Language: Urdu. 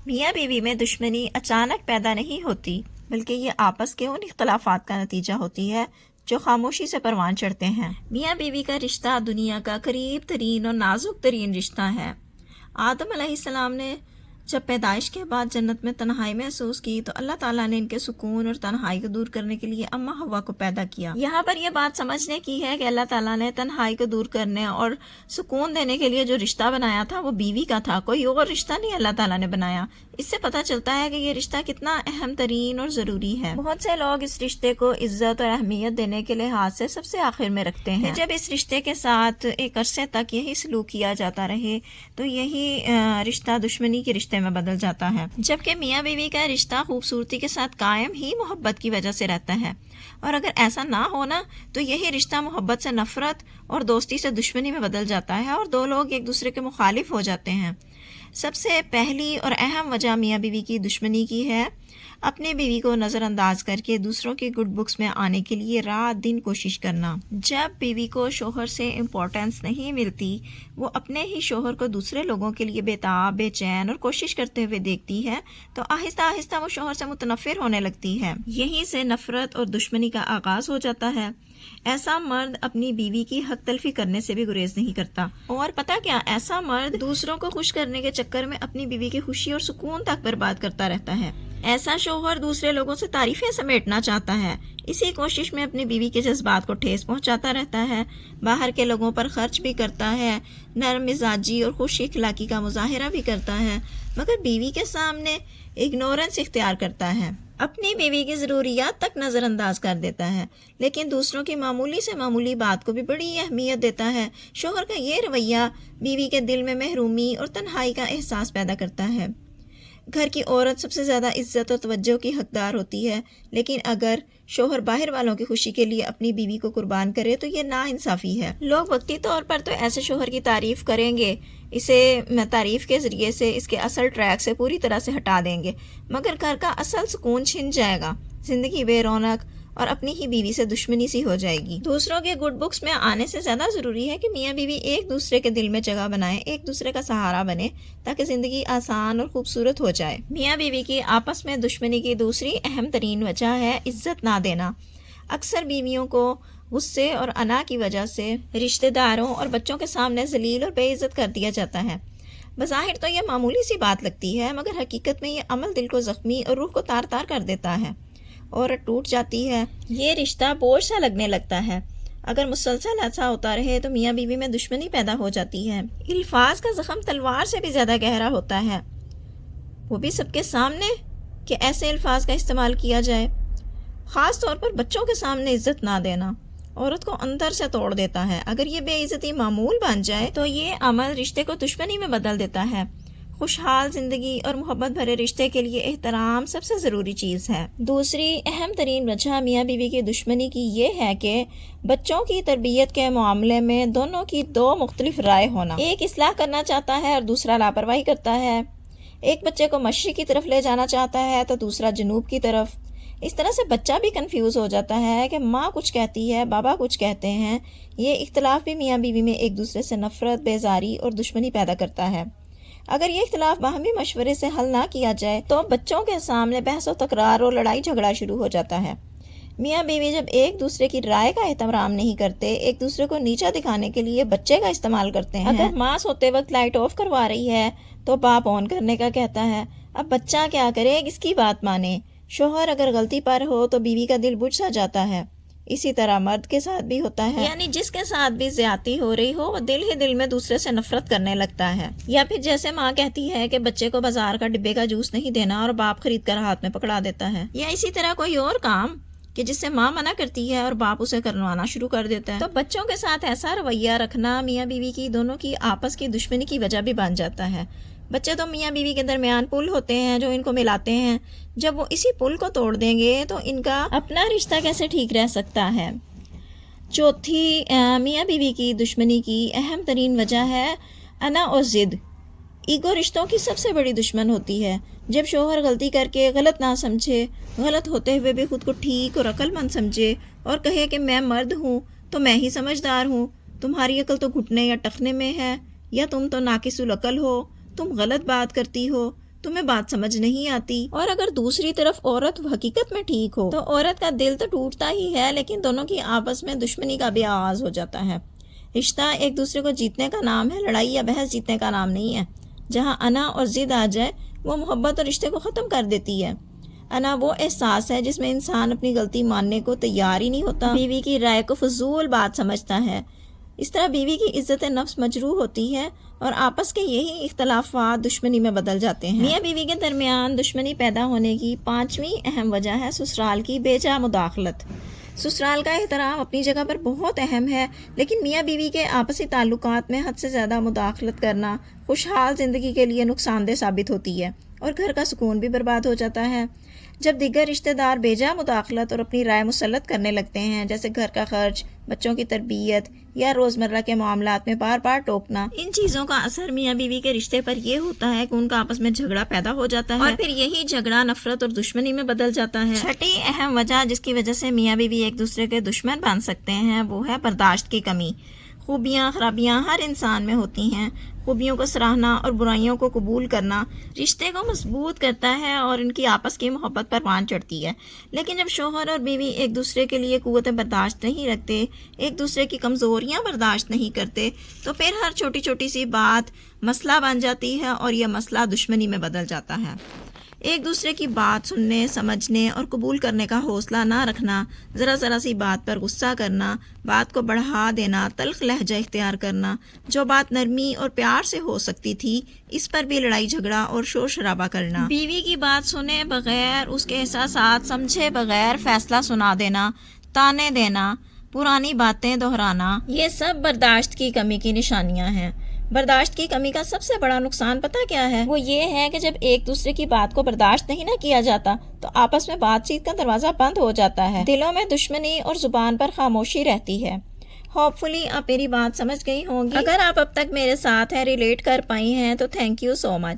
میاں بیوی میں دشمنی اچانک پیدا نہیں ہوتی، بلکہ یہ آپس کے ان اختلافات کا نتیجہ ہوتی ہے جو خاموشی سے پروان چڑھتے ہیں۔ میاں بیوی کا رشتہ دنیا کا قریب ترین اور نازک ترین رشتہ ہے۔ آدم علیہ السلام نے جب پیدائش کے بعد جنت میں تنہائی محسوس کی تو اللہ تعالیٰ نے ان کے سکون اور تنہائی کو دور کرنے کے لیے اماں حوا کو پیدا کیا۔ یہاں پر یہ بات سمجھنے کی ہے کہ اللہ تعالیٰ نے تنہائی کو دور کرنے اور سکون دینے کے لیے جو رشتہ بنایا تھا وہ بیوی کا تھا، کوئی اور رشتہ نہیں اللہ تعالیٰ نے بنایا۔ اس سے پتہ چلتا ہے کہ یہ رشتہ کتنا اہم ترین اور ضروری ہے۔ بہت سے لوگ اس رشتے کو عزت اور اہمیت دینے کے لحاظ سے سب سے آخر میں رکھتے ہیں۔ جب اس رشتے کے ساتھ ایک عرصے تک یہی سلوک کیا جاتا رہے تو یہی رشتہ دشمنی کے رشتے میں بدل جاتا ہے، جبکہ میاں بیوی کا رشتہ خوبصورتی کے ساتھ قائم ہی محبت کی وجہ سے رہتا ہے، اور اگر ایسا نہ ہونا تو یہی رشتہ محبت سے نفرت اور دوستی سے دشمنی میں بدل جاتا ہے اور دو لوگ ایک دوسرے کے مخالف ہو جاتے ہیں۔ سب سے پہلی اور اہم وجہ میاں بیوی کی دشمنی کی ہے اپنی بیوی کو نظر انداز کر کے دوسروں کی گڈ بکس میں آنے کے لیے رات دن کوشش کرنا۔ جب بیوی کو شوہر سے امپورٹنس نہیں ملتی، وہ اپنے ہی شوہر کو دوسرے لوگوں کے لیے بےتاب، بے چین اور کوشش کرتے ہوئے دیکھتی ہے تو آہستہ آہستہ وہ شوہر سے متنفر ہونے لگتی ہے۔ یہیں سے نفرت اور دشمنی کا آغاز ہو جاتا ہے۔ ایسا مرد اپنی بیوی کی حق تلفی کرنے سے بھی گریز نہیں کرتا، اور پتہ کیا، ایسا مرد دوسروں کو خوش کرنے کے چکر میں اپنی بیوی کی خوشی اور سکون تک برباد کرتا رہتا ہے۔ ایسا شوہر دوسرے لوگوں سے تعریفیں سمیٹنا چاہتا ہے، اسی کوشش میں اپنی بیوی کے جذبات کو ٹھیس پہنچاتا رہتا ہے، باہر کے لوگوں پر خرچ بھی کرتا ہے، نرم مزاجی اور خوش اخلاقی کا مظاہرہ بھی کرتا ہے، مگر بیوی کے سامنے اگنورنس اختیار کرتا ہے، اپنی بیوی کی ضروریات تک نظر انداز کر دیتا ہے، لیکن دوسروں کی معمولی سے معمولی بات کو بھی بڑی اہمیت دیتا ہے۔ شوہر کا یہ رویہ بیوی کے دل میں محرومی اور تنہائی کا احساس پیدا کرتا ہے۔ گھر کی عورت سب سے زیادہ عزت اور توجہ کی حقدار ہوتی ہے، لیکن اگر شوہر باہر والوں کی خوشی کے لیے اپنی بیوی کو قربان کرے تو یہ ناانصافی ہے۔ لوگ وقتی طور پر تو ایسے شوہر کی تعریف کریں گے، اسے تعریف کے ذریعے سے اس کے اصل ٹریک سے پوری طرح سے ہٹا دیں گے، مگر گھر کا اصل سکون چھن جائے گا، زندگی بے رونق اور اپنی ہی بیوی سے دشمنی سی ہو جائے گی۔ دوسروں کے گڈ بکس میں آنے سے زیادہ ضروری ہے کہ میاں بیوی ایک دوسرے کے دل میں جگہ بنائیں، ایک دوسرے کا سہارا بنے تاکہ زندگی آسان اور خوبصورت ہو جائے۔ میاں بیوی کی آپس میں دشمنی کی دوسری اہم ترین وجہ ہے عزت نہ دینا۔ اکثر بیویوں کو غصے اور انا کی وجہ سے رشتہ داروں اور بچوں کے سامنے ذلیل اور بے عزت کر دیا جاتا ہے۔ بظاہر تو یہ معمولی سی بات لگتی ہے، مگر حقیقت میں یہ عمل دل کو زخمی اور روح کو تار تار کر دیتا ہے۔ عورت ٹوٹ جاتی ہے، یہ رشتہ بوجھ سا لگنے لگتا ہے۔ اگر مسلسل ایسا ہوتا رہے تو میاں بیوی میں دشمنی پیدا ہو جاتی ہے۔ الفاظ کا زخم تلوار سے بھی زیادہ گہرا ہوتا ہے، وہ بھی سب کے سامنے، کہ ایسے الفاظ کا استعمال کیا جائے۔ خاص طور پر بچوں کے سامنے عزت نہ دینا عورت کو اندر سے توڑ دیتا ہے۔ اگر یہ بے عزتی معمول بن جائے تو یہ عمل رشتے کو دشمنی میں بدل دیتا ہے۔ خوشحال زندگی اور محبت بھرے رشتے کے لیے احترام سب سے ضروری چیز ہے۔ دوسری اہم ترین وجہ میاں بیوی کی دشمنی کی یہ ہے کہ بچوں کی تربیت کے معاملے میں دونوں کی دو مختلف رائے ہونا۔ ایک اصلاح کرنا چاہتا ہے اور دوسرا لاپرواہی کرتا ہے۔ ایک بچے کو مشرق کی طرف لے جانا چاہتا ہے تو دوسرا جنوب کی طرف۔ اس طرح سے بچہ بھی کنفیوز ہو جاتا ہے کہ ماں کچھ کہتی ہے، بابا کچھ کہتے ہیں۔ یہ اختلاف بھی میاں بیوی میں ایک دوسرے سے نفرت، بیزاری اور دشمنی پیدا کرتا ہے۔ اگر یہ اختلاف باہمی مشورے سے حل نہ کیا جائے تو بچوں کے سامنے بحث و تکرار اور لڑائی جھگڑا شروع ہو جاتا ہے۔ میاں بیوی جب ایک دوسرے کی رائے کا احترام نہیں کرتے، ایک دوسرے کو نیچا دکھانے کے لیے بچے کا استعمال کرتے ہیں۔ اگر ماں سوتے وقت لائٹ آف کروا رہی ہے تو باپ آن کرنے کا کہتا ہے۔ اب بچہ کیا کرے، کس کی بات مانے؟ شوہر اگر غلطی پر ہو تو بیوی کا دل بجھ سا جاتا ہے۔ اسی طرح مرد کے ساتھ بھی ہوتا ہے، یعنی جس کے ساتھ بھی زیادتی ہو رہی ہو وہ دل ہی دل میں دوسرے سے نفرت کرنے لگتا ہے۔ یا پھر جیسے ماں کہتی ہے کہ بچے کو بازار کا ڈبے کا جوس نہیں دینا اور باپ خرید کر ہاتھ میں پکڑا دیتا ہے۔ یا اسی طرح کوئی اور کام کہ جس سے ماں منع کرتی ہے اور باپ اسے کروانا شروع کر دیتا ہے۔ تو بچوں کے ساتھ ایسا رویہ رکھنا میاں بیوی کی دونوں کی آپس کی دشمنی کی وجہ بھی بن جاتا ہے۔ بچے تو میاں بیوی کے درمیان پل ہوتے ہیں جو ان کو ملاتے ہیں، جب وہ اسی پل کو توڑ دیں گے تو ان کا اپنا رشتہ کیسے ٹھیک رہ سکتا ہے۔ چوتھی میاں بیوی کی دشمنی کی اہم ترین وجہ ہے انا اور ضد۔ ایگو رشتوں کی سب سے بڑی دشمن ہوتی ہے۔ جب شوہر غلطی کر کے غلط نہ سمجھے، غلط ہوتے ہوئے بھی خود کو ٹھیک اور عقل مند سمجھے اور کہے کہ میں مرد ہوں تو میں ہی سمجھدار ہوں، تمہاری عقل تو گھٹنے یا ٹخنے میں ہے، یا تم تو ناقص العقل ہو، تم غلط بات کرتی ہو، تمہیں بات سمجھ نہیں آتی۔ اور اگر دوسری طرف عورت حقیقت میں ٹھیک ہو تو عورت کا دل تو ٹوٹتا ہی ہے، لیکن دونوں کی آپس میں دشمنی کا بھی آغاز ہو جاتا ہے۔ رشتہ ایک دوسرے کو جیتنے کا نام ہے، لڑائی یا بحث جیتنے کا نام نہیں ہے۔ جہاں انا اور ضد آ جائے وہ محبت اور رشتے کو ختم کر دیتی ہے۔ انا وہ احساس ہے جس میں انسان اپنی غلطی ماننے کو تیار ہی نہیں ہوتا، بیوی کی رائے کو فضول بات سمجھتا ہے۔ اس طرح بیوی کی عزت نفس مجروح ہوتی ہے اور آپس کے یہی اختلافات دشمنی میں بدل جاتے ہیں۔ میاں بیوی کے درمیان دشمنی پیدا ہونے کی 5ویں اہم وجہ ہے سسرال کی بے جا مداخلت۔ سسرال کا احترام اپنی جگہ پر بہت اہم ہے، لیکن میاں بیوی کے آپسی تعلقات میں حد سے زیادہ مداخلت کرنا خوشحال زندگی کے لیے نقصان دہ ثابت ہوتی ہے اور گھر کا سکون بھی برباد ہو جاتا ہے۔ جب دیگر رشتہ دار بے جا مداخلت اور اپنی رائے مسلط کرنے لگتے ہیں، جیسے گھر کا خرچ، بچوں کی تربیت یا روزمرہ کے معاملات میں بار بار ٹوکنا، ان چیزوں کا اثر میاں بیوی کے رشتے پر یہ ہوتا ہے کہ ان کا آپس میں جھگڑا پیدا ہو جاتا ہے اور پھر یہی جھگڑا نفرت اور دشمنی میں بدل جاتا ہے۔ چھٹی اہم وجہ جس کی وجہ سے میاں بیوی ایک دوسرے کے دشمن بن سکتے ہیں وہ ہے برداشت کی کمی۔ خوبیاں خرابیاں ہر انسان میں ہوتی ہیں۔ خوبیوں کو سراہنا اور برائیوں کو قبول کرنا رشتے کو مضبوط کرتا ہے اور ان کی آپس کی محبت پروان چڑھتی ہے۔ لیکن جب شوہر اور بیوی ایک دوسرے کے لیے قوت برداشت نہیں رکھتے، ایک دوسرے کی کمزوریاں برداشت نہیں کرتے، تو پھر ہر چھوٹی چھوٹی سی بات مسئلہ بن جاتی ہے اور یہ مسئلہ دشمنی میں بدل جاتا ہے۔ ایک دوسرے کی بات سننے، سمجھنے اور قبول کرنے کا حوصلہ نہ رکھنا، ذرا سی بات پر غصہ کرنا، بات کو بڑھا دینا، تلخ لہجہ اختیار کرنا، جو بات نرمی اور پیار سے ہو سکتی تھی اس پر بھی لڑائی جھگڑا اور شور شرابہ کرنا، بیوی کی بات سنے بغیر، اس کے احساسات سمجھے بغیر فیصلہ سنا دینا، تانے دینا، پرانی باتیں دہرانا، یہ سب برداشت کی کمی کی نشانیاں ہیں۔ برداشت کی کمی کا سب سے بڑا نقصان پتہ کیا ہے؟ وہ یہ ہے کہ جب ایک دوسرے کی بات کو برداشت نہیں نہ کیا جاتا تو آپس میں بات چیت کا دروازہ بند ہو جاتا ہے، دلوں میں دشمنی اور زبان پر خاموشی رہتی ہے۔ ہوپ فلی آپ میری بات سمجھ گئی ہوں گی۔ اگر آپ اب تک میرے ساتھ ریلیٹ کر پائی ہیں تو تھینک یو سو مچ۔